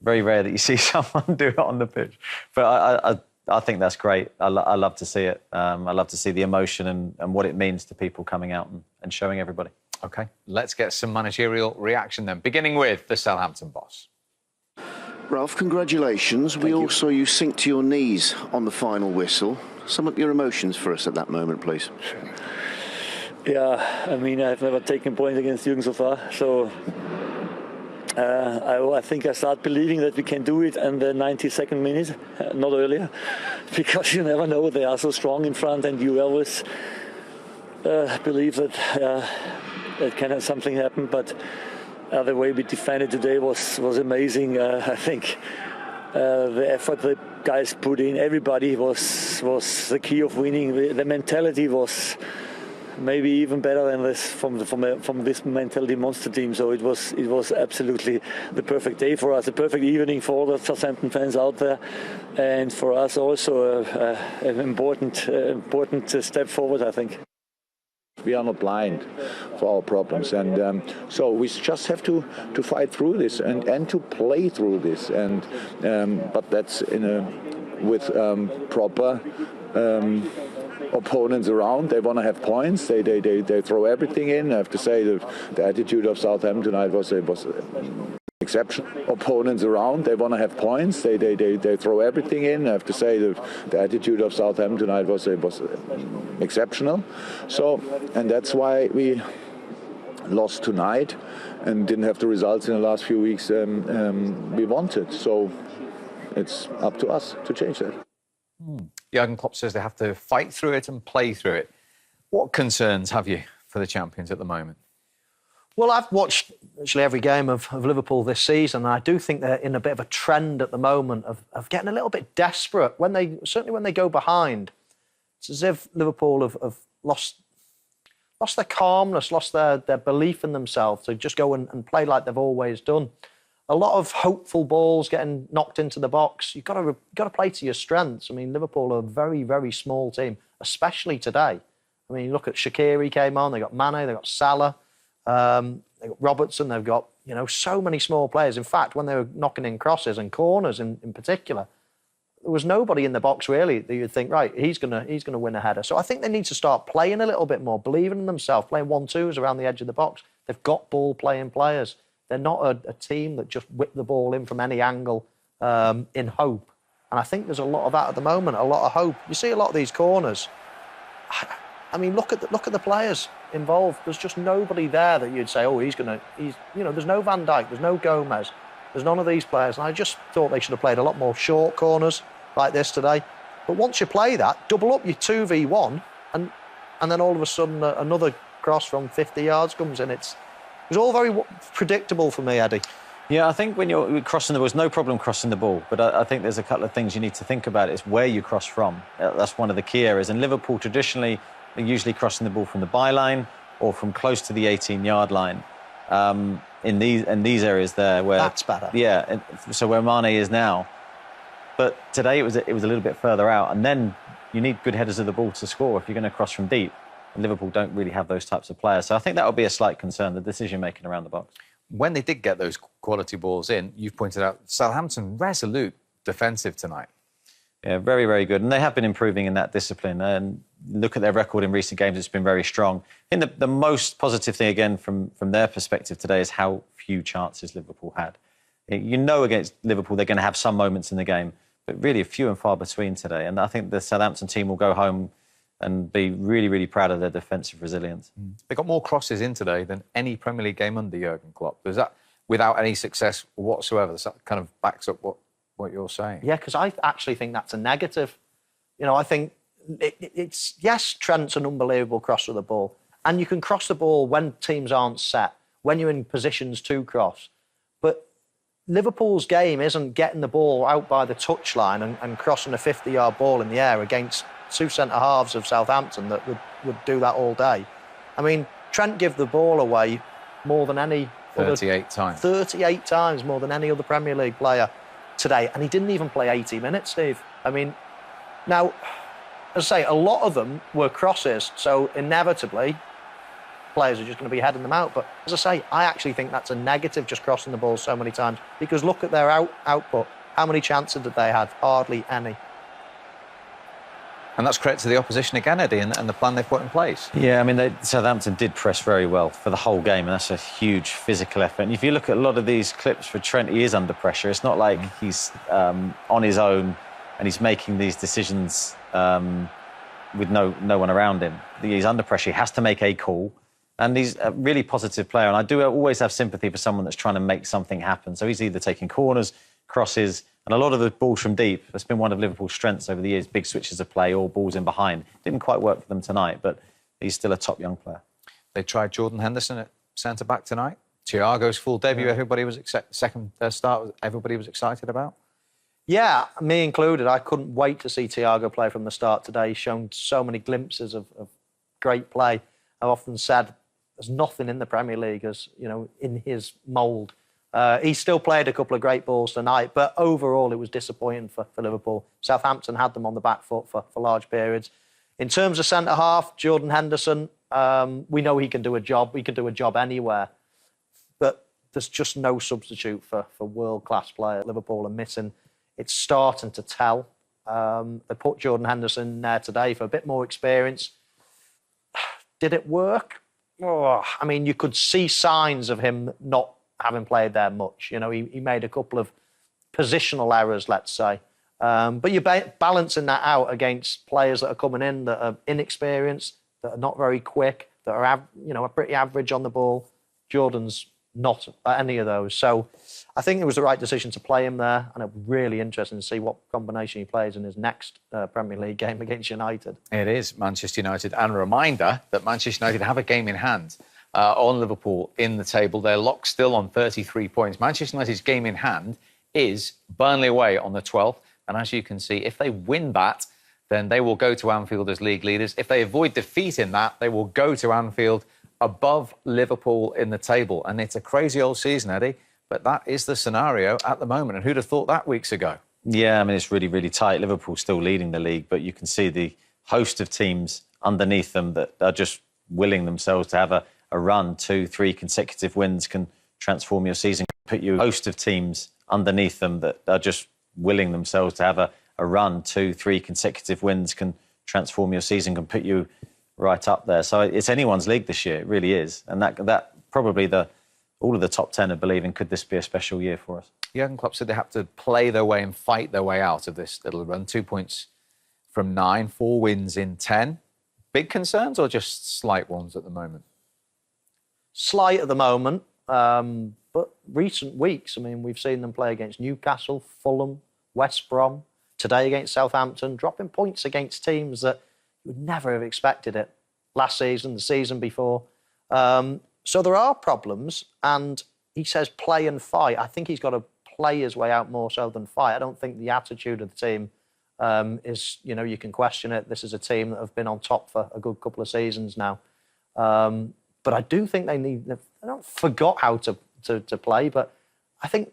Very rare that you see someone do it on the pitch. But I think that's great. I love to see it. I love to see the emotion and what it means to people coming out and showing everybody. OK, let's get some managerial reaction then, beginning with the Southampton boss. Ralph, congratulations. We all saw you sink to your knees on the final whistle. Sum up your emotions for us at that moment, please. Yeah, I mean, I've never taken points against Jurgen so far, so I think I start believing that we can do it in the 92nd minute, not earlier, because you never know. They are so strong in front, and you always believe that it can have something happen. But the way we defended today was amazing. I think the effort the guys put in, everybody was the key of winning. The mentality was maybe even better than this from this mentality monster team. So it was absolutely the perfect day for us, a perfect evening for all the Southampton fans out there, and for us also an important step forward, I think. We are not blind for our problems, and so we just have to fight through this and to play through this, and but that's with proper opponents around. They want to have points. They throw everything in. I have to say the attitude of Southampton tonight was exceptional. Opponents around. They want to have points. They throw everything in. I have to say the attitude of Southampton tonight was exceptional. So, and that's why we lost tonight and didn't have the results in the last few weeks we wanted. So it's up to us to change that. Jurgen Klopp says they have to fight through it and play through it. What concerns have you for the champions at the moment? Well, I've watched actually every game of Liverpool this season, and I do think they're in a bit of a trend at the moment of getting a little bit desperate. Certainly when they go behind, it's as if Liverpool have lost their calmness, lost their belief in themselves to just go and play like they've always done. A lot of hopeful balls getting knocked into the box. You've got to play to your strengths. I mean, Liverpool are a very, very small team, especially today. I mean, look at Shaqiri came on. They got Mane, they got Salah, they got Robertson. They've got so many small players. In fact, when they were knocking in crosses and corners in particular, there was nobody in the box really that you'd think, right, he's gonna win a header. So I think they need to start playing a little bit more, believing in themselves, playing 1-2s around the edge of the box. They've got ball-playing players. They're not a team that just whip the ball in from any angle in hope. And I think there's a lot of that at the moment, a lot of hope. You see a lot of these corners. I mean, look at the players involved. There's just nobody there that you'd say, oh, he's there's no Van Dijk, there's no Gomez, there's none of these players. And I just thought they should have played a lot more short corners like this today. But once you play that, double up your 2v1, and then all of a sudden another cross from 50 yards comes in. It was all very predictable for me, Eddie. Yeah, I think when you're crossing the ball, there's no problem crossing the ball. But I think there's a couple of things you need to think about. It's where you cross from. That's one of the key areas. And Liverpool traditionally are usually crossing the ball from the byline or from close to the 18-yard line. In these areas there, where that's better. Yeah, so where Mane is now. But today it was a little bit further out, and then you need good headers of the ball to score if you're going to cross from deep. And Liverpool don't really have those types of players. So I think that would be a slight concern, the decision-making around the box. When they did get those quality balls in, you've pointed out Southampton resolute defensive tonight. Yeah, very, very good. And they have been improving in that discipline. And look at their record in recent games, it's been very strong. I think the most positive thing, again, from their perspective today is how few chances Liverpool had. Against Liverpool, they're going to have some moments in the game, but really few and far between today. And I think the Southampton team will go home and be really, really proud of their defensive resilience. They got more crosses in today than any Premier League game under Jurgen Klopp. Is that without any success whatsoever? That kind of backs up what you're saying. Yeah, because I actually think that's a negative. I think it's yes, Trent's an unbelievable crosser of the ball, and you can cross the ball when teams aren't set, when you're in positions to cross. But Liverpool's game isn't getting the ball out by the touchline and crossing a 50-yard ball in the air against two centre-halves of Southampton that would do that all day. I mean, Trent gave the ball away more than any 38 times. 38 times more than any other Premier League player today. And he didn't even play 80 minutes, Steve. I mean, now, as I say, a lot of them were crosses. So inevitably, players are just going to be heading them out. But as I say, I actually think that's a negative, just crossing the ball so many times, because look at their output. How many chances did they have? Hardly any. And that's credit to the opposition again, Eddie, and the plan they've put in place. Yeah, I mean, Southampton did press very well for the whole game, and that's a huge physical effort. And if you look at a lot of these clips for Trent, he is under pressure. It's not like he's on his own and he's making these decisions with no one around him. He's under pressure. He has to make a call. And he's a really positive player. And I do always have sympathy for someone that's trying to make something happen. So he's either taking corners, crosses, and a lot of the balls from deep. That's been one of Liverpool's strengths over the years, big switches of play or balls in behind. Didn't quite work for them tonight, but he's still a top young player. They tried Jordan Henderson at centre-back tonight. Thiago's full debut, everybody was second start, everybody was excited about. Yeah, me included. I couldn't wait to see Thiago play from the start today. He's shown so many glimpses of great play. I've often said there's nothing in the Premier League as, you know, in his mould. He still played a couple of great balls tonight, but overall it was disappointing for Liverpool. Southampton had them on the back foot for large periods. In terms of centre-half, Jordan Henderson, we know he can do a job. He can do a job anywhere. But there's just no substitute for world-class player. Liverpool are missing. It's starting to tell. They put Jordan Henderson in there today for a bit more experience. Did it work? Oh, I mean, you could see signs of him not having played there much. You know, he made a couple of positional errors, let's say. But you're balancing that out against players that are coming in that are inexperienced, that are not very quick, that are are pretty average on the ball. Jordan's not any of those. So I think it was the right decision to play him there, and it'll be really interesting to see what combination he plays in his next Premier League game against United. It is Manchester United, and a reminder that Manchester United have a game in hand on Liverpool in the table. They're locked still on 33 points. Manchester United's game in hand is Burnley away on the 12th, and as you can see, if they win that, then they will go to Anfield as league leaders. If they avoid defeat in that, they will go to Anfield above Liverpool in the table. And it's a crazy old season, Eddie, but that is the scenario at the moment. And who'd have thought that weeks ago? Yeah, I mean, it's really, really tight. Liverpool's still leading the league, but you can see the host of teams underneath them that are just willing themselves to have a run. 2-3 consecutive wins can transform your season. Put you host of teams underneath them that are just willing themselves to have a run. 2-3 consecutive wins can transform your season, can put you right up there. So it's anyone's league this year. It really is. And that probably all of the top 10 are believing, could this be a special year for us? Jurgen Klopp said they have to play their way and fight their way out of this little run. 2 points from 9, 4 wins in 10. Big concerns or just slight ones at the moment? Slight at the moment, but recent weeks, I mean, we've seen them play against Newcastle, Fulham, West Brom, today against Southampton, dropping points against teams that you would never have expected it last season, the season before. So there are problems, and he says play and fight. I think he's got to play his way out more so than fight. I don't think the attitude of the team is, you can question it. This is a team that have been on top for a good couple of seasons now. But I do think they don't forgot how to play, but I think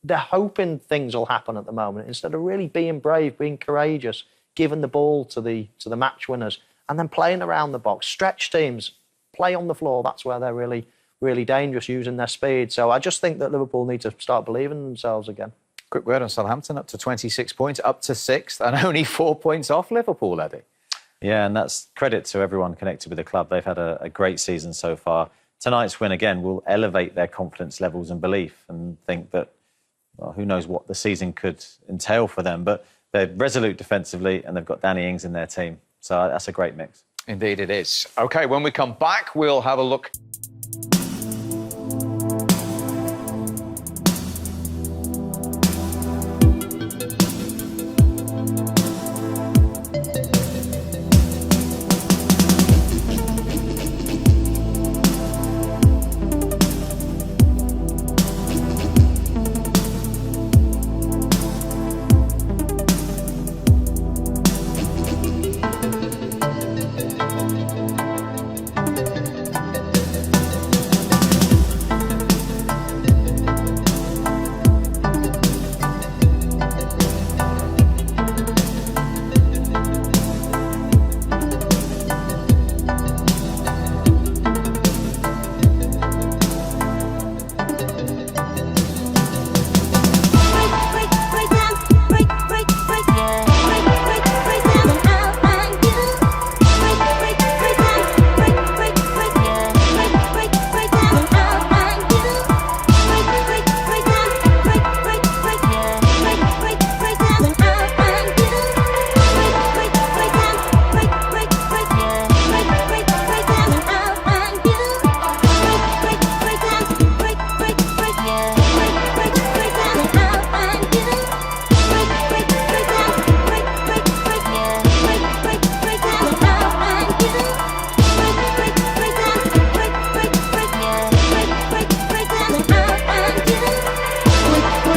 they're hoping things will happen at the moment instead of really being brave, being courageous, giving the ball to the match winners, and then playing around the box. Stretch teams, play on the floor. That's where they're really, really dangerous, using their speed. So I just think that Liverpool need to start believing in themselves again. Quick word on Southampton, up to 26 points, up to 6th, and only 4 points off Liverpool, Eddie. Yeah, and that's credit to everyone connected with the club. They've had a great season so far. Tonight's win, again, will elevate their confidence levels and belief, and think that, well, who knows what the season could entail for them. But they're resolute defensively, and they've got Danny Ings in their team. So that's a great mix. Indeed it is. OK, when we come back, we'll have a look